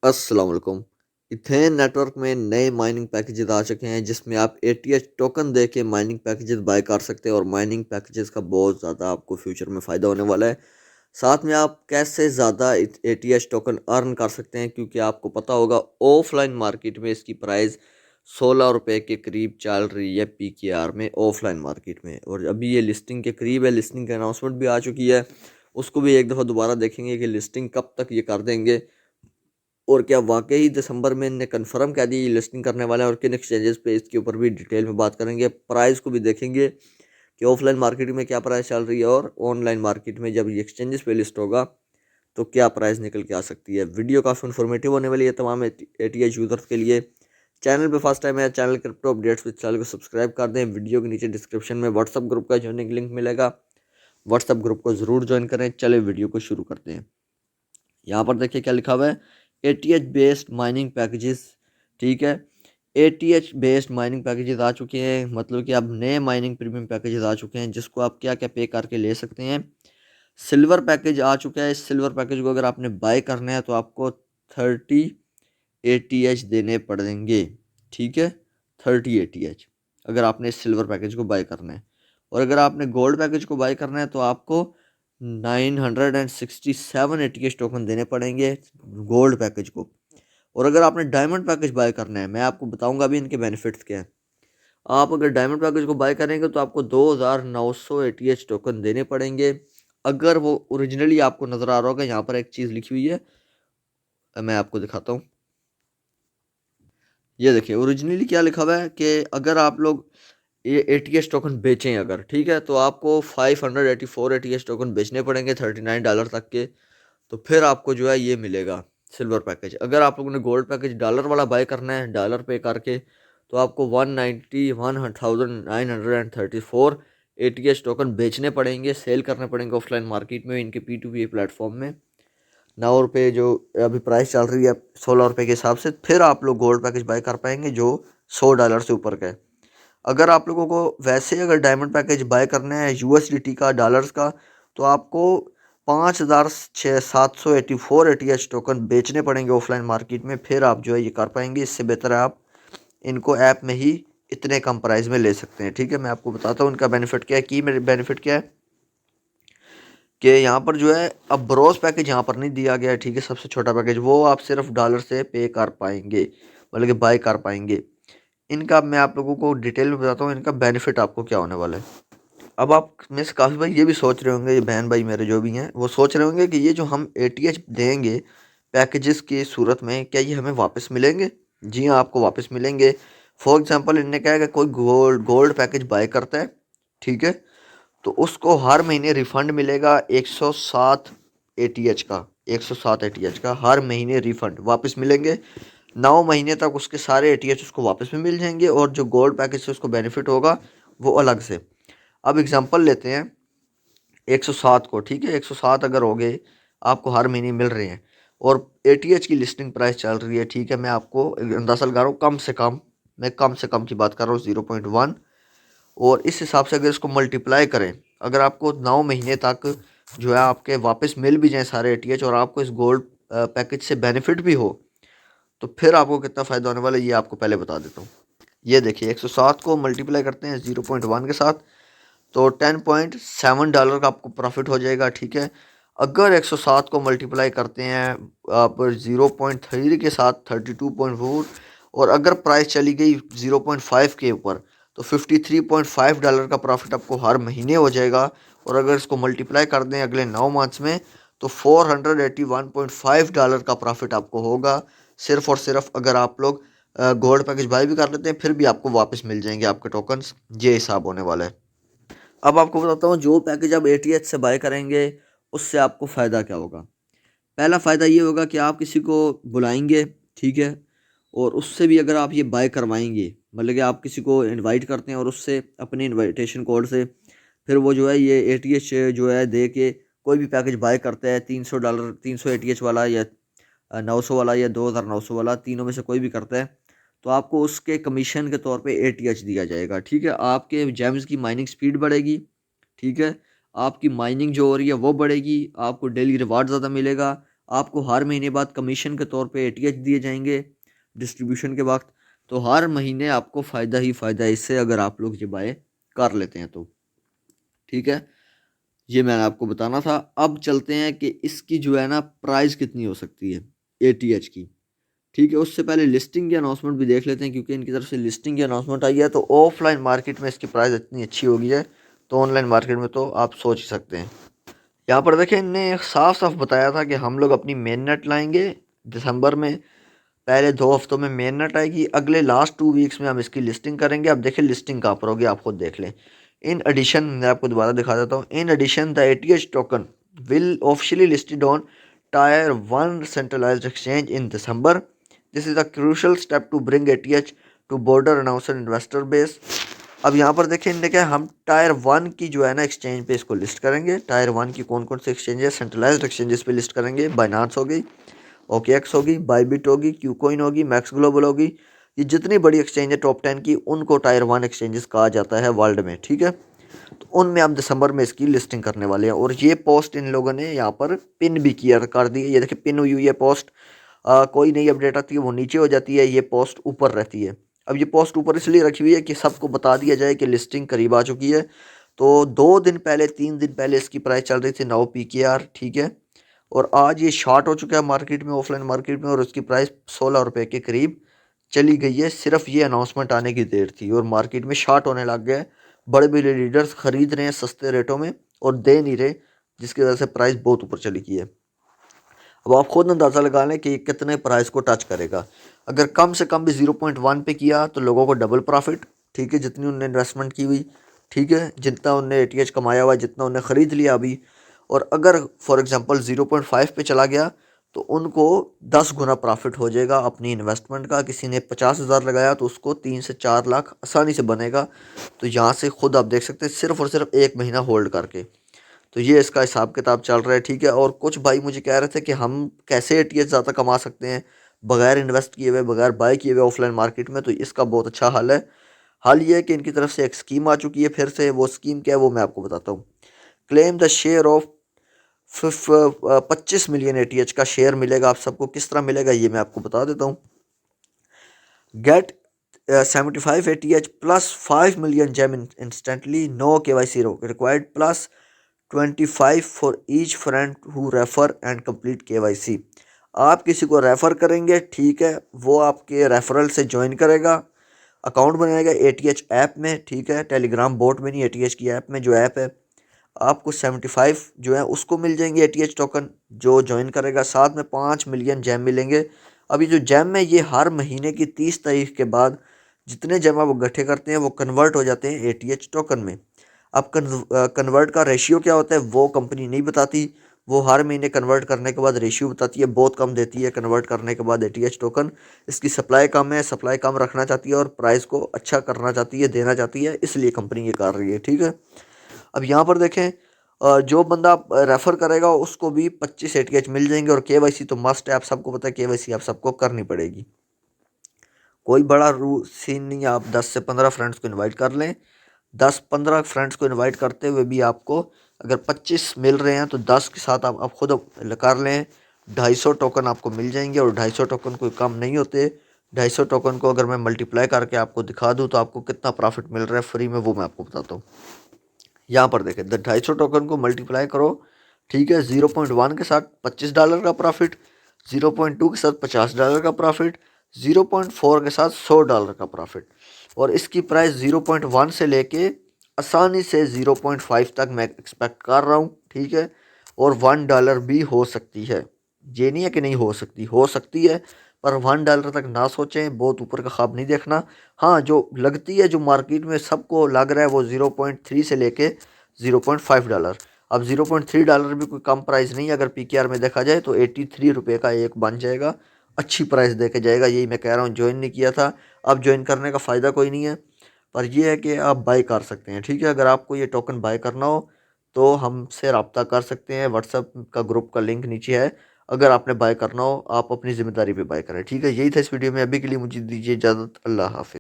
अस्सलाम वालेकुम। Ethane network में नए माइनिंग पैकेजेस आ चुके हैं जिसमें आप एटीएच टोकन दे के माइनिंग पैकेजेस बाय कर सकते हैं और माइनिंग पैकेजेस का बहुत ज़्यादा आपको फ्यूचर में फ़ायदा होने वाला है। साथ में आप कैसे ज़्यादा एटीएच टोकन अर्न कर सकते हैं, क्योंकि आपको पता होगा ऑफलाइन मार्केट में इसकी प्राइस 16 रुपये के करीब चल रही है पीकेआर में, ऑफलाइन मार्केट में। और अभी ये लिस्टिंग के करीब है, लिस्टिंग की अनाउंसमेंट भी आ चुकी है। उसको भी एक दफ़ा दोबारा देखेंगे कि लिस्टिंग कब तक ये कर देंगे और क्या वाकई दिसंबर में इन्हें कंफर्म कह दिया ये लिस्टिंग करने वाले हैं और किन एक्सचेंजेस पे, इसके ऊपर भी डिटेल में बात करेंगे। प्राइस को भी देखेंगे कि ऑफलाइन मार्केट में क्या प्राइस चल रही है और ऑनलाइन मार्केट में जब ये एक्सचेंजेस पे लिस्ट होगा तो क्या प्राइस निकल के आ सकती है। वीडियो काफ़ी इन्फॉर्मेटिव होने वाली है तमाम एटीएच यूज़र्स के लिए। चैनल पे फर्स्ट टाइम है, channel crypto updates with channel को सब्सक्राइब कर दें। वीडियो के नीचे डिस्क्रिप्शन में व्हाट्सअप ग्रुप का ज्वाइनिंग लिंक मिलेगा, व्हाट्सअप ग्रुप को ज़रूर ज्वाइन करें। चले वीडियो को शुरू करते हैं। यहाँ पर देखिए क्या लिखा हुआ है, एटीएच बेस्ड माइनिंग पैकेजेस। ठीक है, एटीएच बेस्ड माइनिंग पैकेजेस आ चुके हैं, मतलब कि अब नए माइनिंग प्रीमियम पैकेजेस आ चुके हैं जिसको आप क्या क्या पे करके ले सकते हैं। सिल्वर पैकेज आ चुका है। इस सिल्वर पैकेज को अगर आपने बाय करना है तो आपको 30 एटीएच देने पड़ेंगे। ठीक है, 30 एटीएच अगर आपने इस सिल्वर पैकेज को बाय करना है। और अगर आपने गोल्ड पैकेज को बाय करना है तो आपको 967 एटीएच टोकन देने पड़ेंगे गोल्ड पैकेज को। और अगर आपने डायमंड पैकेज बाय करना है, मैं आपको बताऊंगा अभी इनके बेनिफिट्स क्या हैं। आप अगर डायमंड पैकेज को बाय करेंगे तो आपको 2900 एटीएच टोकन देने पड़ेंगे। अगर वो ओरिजिनली आपको नज़र आ रहा होगा, यहाँ पर एक चीज़ लिखी हुई है, मैं आपको दिखाता हूँ। ये देखिए ओरिजिनली क्या लिखा हुआ है कि अगर आप लोग ये एटीएच टोकन बेचें अगर, ठीक है, तो आपको 584 एटीएच टोकन बेचने पड़ेंगे $39 तक के। तो फिर आपको जो है ये मिलेगा सिल्वर पैकेज। अगर आप लोगों ने गोल्ड पैकेज डॉलर वाला बाय करना है डॉलर पे करके, तो आपको 191,934 टोकन बेचने पड़ेंगे, सेल करने पड़ेंगे ऑफलाइन मार्केट में, इनके P2P प्लेटफॉर्म में। 9 रुपये जो अभी प्राइस चल रही है 16 रुपये के हिसाब से, फिर आप लोग गोल्ड पैकेज बाय कर पाएंगे जो $100 से ऊपर का है। अगर आप लोगों को वैसे अगर डायमंड पैकेज बाय करना है यूएसडीटी का, डॉलर्स का, तो आपको 5,784 टोकन बेचने पड़ेंगे ऑफलाइन मार्केट में, फिर आप जो है ये कर पाएंगे। इससे बेहतर है आप इनको ऐप में ही इतने कम प्राइस में ले सकते हैं। ठीक है, मैं आपको बताता हूँ इनका बेनिफिट क्या है। की मेरे बेनिफिट क्या है कि यहाँ पर जो है अब ब्रोस पैकेज यहाँ पर नहीं दिया गया है। ठीक है, सबसे छोटा पैकेज वो आप सिर्फ डॉलर से पे कर पाएंगे, मतलब कि बाय कर पाएंगे। इनका मैं आप लोगों को डिटेल में बताता हूँ इनका बेनिफिट आपको क्या होने वाला है। अब आप में से काफ़ी भाई ये भी सोच रहे होंगे, ये बहन भाई मेरे जो भी हैं वो सोच रहे होंगे कि ये जो हम एटीएच देंगे पैकेजेस की सूरत में, क्या ये हमें वापस मिलेंगे? जी हाँ, आपको वापस मिलेंगे। फॉर एग्जांपल इनने क्या है कि कोई गोल्ड पैकेज बाय करता है, ठीक है, तो उसको हर महीने रिफंड मिलेगा 107 एटीएच का, 107 एटीएच का हर महीने रिफंड वापस मिलेंगे। 9 महीने तक उसके सारे एटीएच उसको वापस में मिल जाएंगे और जो गोल्ड पैकेज से उसको बेनिफिट होगा वो अलग से। अब एग्जांपल लेते हैं 107 को, ठीक है, 107 अगर हो गए आपको हर महीने मिल रहे हैं और एटीएच की लिस्टिंग प्राइस चल रही है, ठीक है, मैं आपको अंदाजा लगा रहा हूँ, कम से कम, मैं कम से कम की बात कर रहा हूँ 0.1। और इस हिसाब से अगर इसको मल्टीप्लाई करें, अगर आपको 9 महीने तक जो है आपके वापस मिल भी जाए सारे एटीएच और आपको इस गोल्ड पैकेज से बेनिफिट भी हो, तो फिर आपको कितना फ़ायदा होने वाला है ये आपको पहले बता देता हूँ। ये देखिए 107 को मल्टीप्लाई करते हैं 0.1 के साथ, तो $10.7 का आपको प्रॉफिट हो जाएगा। ठीक है, अगर 107 को मल्टीप्लाई करते हैं आप 0.3 के साथ 32.4, और अगर प्राइस चली गई 0.5 के ऊपर तो $53.5 का प्रॉफिट आपको हर महीने हो जाएगा। और अगर इसको मल्टीप्लाई कर दें अगले 9 मंथ्स में तो $481.5 का प्रॉफिट आपको होगा, सिर्फ और सिर्फ अगर आप लोग गोल्ड पैकेज बाय भी कर लेते हैं, फिर भी आपको वापस मिल जाएंगे आपके टोकन्स। ये हिसाब होने वाला है। अब आपको बताता हूँ जो पैकेज आप एटीएच से बाय करेंगे उससे आपको फ़ायदा क्या होगा। पहला फ़ायदा ये होगा कि आप किसी को बुलाएंगे, ठीक है, और उससे भी अगर आप ये बाय करवाएंगे, मतलब कि आप किसी को इनवाइट करते हैं और उससे अपने इनविटेशन कोड से फिर वो जो है ये एटीएच जो है दे के कोई भी पैकेज बाय करता है, $300, 300 एटीएच वाला या 900 वाला या 2,900 वाला, तीनों में से कोई भी करता है, तो आपको उसके कमीशन के तौर पे एटीएच दिया जाएगा। ठीक है, आपके जेम्स की माइनिंग स्पीड बढ़ेगी, ठीक है, आपकी माइनिंग जो हो रही है वो बढ़ेगी, आपको डेली रिवार्ड ज़्यादा मिलेगा, आपको हर महीने बाद कमीशन के तौर पे ATH दिए जाएंगे डिस्ट्रीब्यूशन के वक्त। तो हर महीने आपको फ़ायदा ही फ़ायदा है इससे, अगर आप लोग ये बाय कर लेते हैं तो। ठीक है, ये मैंने आपको बताना था। अब चलते हैं कि इसकी जो है ना प्राइस कितनी हो सकती है ATH की। ठीक है, उससे पहले लिस्टिंग की अनाउंसमेंट भी देख लेते हैं, क्योंकि इनकी तरफ से लिस्टिंग की अनाउंसमेंट आई है। तो ऑफलाइन मार्केट में इसकी प्राइस इतनी अच्छी होगी है, तो ऑनलाइन मार्केट में तो आप सोच ही सकते हैं। यहाँ पर देखें, इनने साफ साफ बताया था कि हम लोग अपनी मेन नेट लाएंगे दिसंबर में। पहले 2 हफ्तों में मेन नेट आएगी, अगले लास्ट 2 वीक्स में हम इसकी लिस्टिंग करेंगे। अब देखिए लिस्टिंग कहाँ पर होगी, आप खुद देख लें। इन एडिशन, मैं आपको दोबारा दिखा देता हूँ। In addition the ATH token will officially listed on tier 1 centralised exchange in December. This is a crucial step to bring ATH to border announcer investor base. अब यहाँ पर देखें इनने क्या, हम टायर 1 की जो है ना एक्सचेंज पे इसको लिस्ट करेंगे। टायर 1 की कौन कौन से एक्सचेंज है, सेंट्रलाइज्ड एक्सचेंजेस पे लिस्ट करेंगे। बाइनांस हो गई, OKX होगी, बाइबिट होगी, क्यूकॉइन होगी, मैक्स ग्लोबल होगी। ये जितनी बड़ी एक्सचेंज है टॉप 10 की, उनको टायर 1 एक्सचेंजेस कहा जाता है वर्ल्ड में। ठीक है, तो उनमें हम दिसंबर में इसकी लिस्टिंग करने वाले हैं। और ये पोस्ट इन लोगों ने यहाँ पर पिन भी किया कर दी है। ये देखिए पिन हुई हुई है पोस्ट। कोई नई अपडेट आती है वो नीचे हो जाती है, ये पोस्ट ऊपर रहती है। अब ये पोस्ट ऊपर इसलिए रखी हुई है कि सबको बता दिया जाए कि लिस्टिंग करीब आ चुकी है। तो 2 दिन पहले, 3 दिन पहले इसकी प्राइस चल रही थी 9 PKR। ठीक है, और आज ये शॉर्ट हो चुका है मार्केट में, ऑफलाइन मार्केट में, और उसकी प्राइस 16 रुपये के करीब चली गई है। सिर्फ ये अनाउंसमेंट आने की देर थी और मार्केट में शॉर्ट होने लग गया है। बड़े बड़े लीडर्स खरीद रहे हैं सस्ते रेटों में और दे नहीं रहे, जिसकी वजह से प्राइस बहुत ऊपर चली गई है। अब आप खुद अंदाज़ा लगा लें कि कितने प्राइस को टच करेगा। अगर कम से कम भी 0.1 पे किया तो लोगों को डबल प्रॉफिट। ठीक है, जितनी उन्होंने इन्वेस्टमेंट की हुई, ठीक है, जितना उन्होंने ATH कमाया हुआ, जितना उन्होंने ख़रीद लिया अभी। और अगर फॉर एग्जांपल 0.5 पे चला गया तो उनको 10 गुना प्रॉफिट हो जाएगा अपनी इन्वेस्टमेंट का। किसी ने 50,000 लगाया तो उसको 3 से 4 लाख आसानी से बनेगा। तो यहाँ से खुद आप देख सकते हैं, सिर्फ और सिर्फ 1 महीना होल्ड करके। तो ये इसका हिसाब किताब चल रहा है। ठीक है, और कुछ भाई मुझे कह रहे थे कि हम कैसे ATH ज़्यादा कमा सकते हैं बगैर इन्वेस्ट किए हुए, बगैर बाय किए हुए ऑफलाइन मार्केट में। तो इसका बहुत अच्छा हल है। हल ये है कि इनकी तरफ से एक स्कीम आ चुकी है फिर से। वो स्कीम क्या है वो मैं आपको बताता हूँ। Claim the share of 25 million ATH का शेयर मिलेगा आप सबको। किस तरह मिलेगा ये मैं आपको बता देता हूँ। Get 75 ATH plus 5 million gem instantly, no KYC required, plus 25 for each friend who refer and complete KYC। आप किसी को रेफर करेंगे, ठीक है, वो आपके रेफरल से ज्वाइन करेगा, अकाउंट बनाएगा ATH ऐप में। ठीक है, टेलीग्राम बोट में नहीं, ATH की ऐप में जो ऐप है। आपको 75 जो है उसको मिल जाएंगे ATH टोकन जो ज्वाइन करेगा। साथ में 5 मिलियन जैम मिलेंगे। अभी जो जैम है ये हर महीने की 30 तारीख के बाद जितने जैम वो इकट्ठे करते हैं वो कन्वर्ट हो जाते हैं ATH टोकन में। अब कन्वर्ट का रेशियो क्या होता है वो कंपनी नहीं बताती। वो हर महीने कन्वर्ट करने के बाद रेशियो बताती है, बहुत कम देती है कन्वर्ट करने के बाद ATH टोकन। इसकी सप्लाई कम है, सप्लाई कम रखना चाहती है और प्राइस को अच्छा करना चाहती है, देना चाहती है, इसलिए कंपनी ये कर रही है। ठीक है, अब यहाँ पर देखें, जो बंदा रेफ़र करेगा उसको भी 25 ATH मिल जाएंगे। और KYC तो मस्ट है, आप सबको पता है KYC आप सबको करनी पड़ेगी। कोई बड़ा रू सीन नहीं है, आप 10 से 15 फ्रेंड्स को इनवाइट कर लें। 10-15 फ्रेंड्स को इनवाइट करते हुए भी आपको अगर 25 मिल रहे हैं तो 10 के साथ आप खुद कर लें, 250 टोकन आपको मिल जाएंगे। और 250 टोकन कोई कम नहीं होते। 250 टोकन को अगर मैं मल्टीप्लाई करके आपको दिखा दूँ तो आपको कितना प्रॉफिट मिल रहा है फ्री में, वो मैं आपको बताता हूँ। यहाँ पर देखें, 250 टोकन को मल्टीप्लाई करो। ठीक है, 0.1 के साथ $25 का प्रॉफिट, 0.2 के साथ $50 का प्रॉफिट, 0.4 के साथ $100 का प्रॉफिट। और इसकी प्राइस 0.1 से लेके आसानी से 0.5 तक मैं एक्सपेक्ट कर रहा हूँ। ठीक है, और $1 भी हो सकती है। ये नहीं है कि नहीं हो सकती है, पर $1 तक ना सोचें, बहुत ऊपर का ख्वाब नहीं देखना। हाँ, जो लगती है, जो मार्केट में सबको लग रहा है वो 0.3 से लेके $0.5। अब $0.3 भी कोई कम प्राइस नहीं है। अगर PKR में देखा जाए तो 83 रुपये का एक बन जाएगा, अच्छी प्राइस देके जाएगा। यही मैं कह रहा हूँ, ज्वाइन नहीं किया था, अब ज्वाइन करने का फ़ायदा कोई नहीं है। पर यह है कि आप बाय कर सकते हैं। ठीक है, अगर आपको ये टोकन बाय करना हो तो हमसे रब्ता कर सकते हैं। व्हाट्सएप का ग्रुप का लिंक नीचे है। अगर आपने बाय करना हो आप अपनी ज़िम्मेदारी पे बाय करें। ठीक है, यही था इस वीडियो में। अभी के लिए मुझे दीजिए इजाज़त। अल्लाह हाफ़िज़।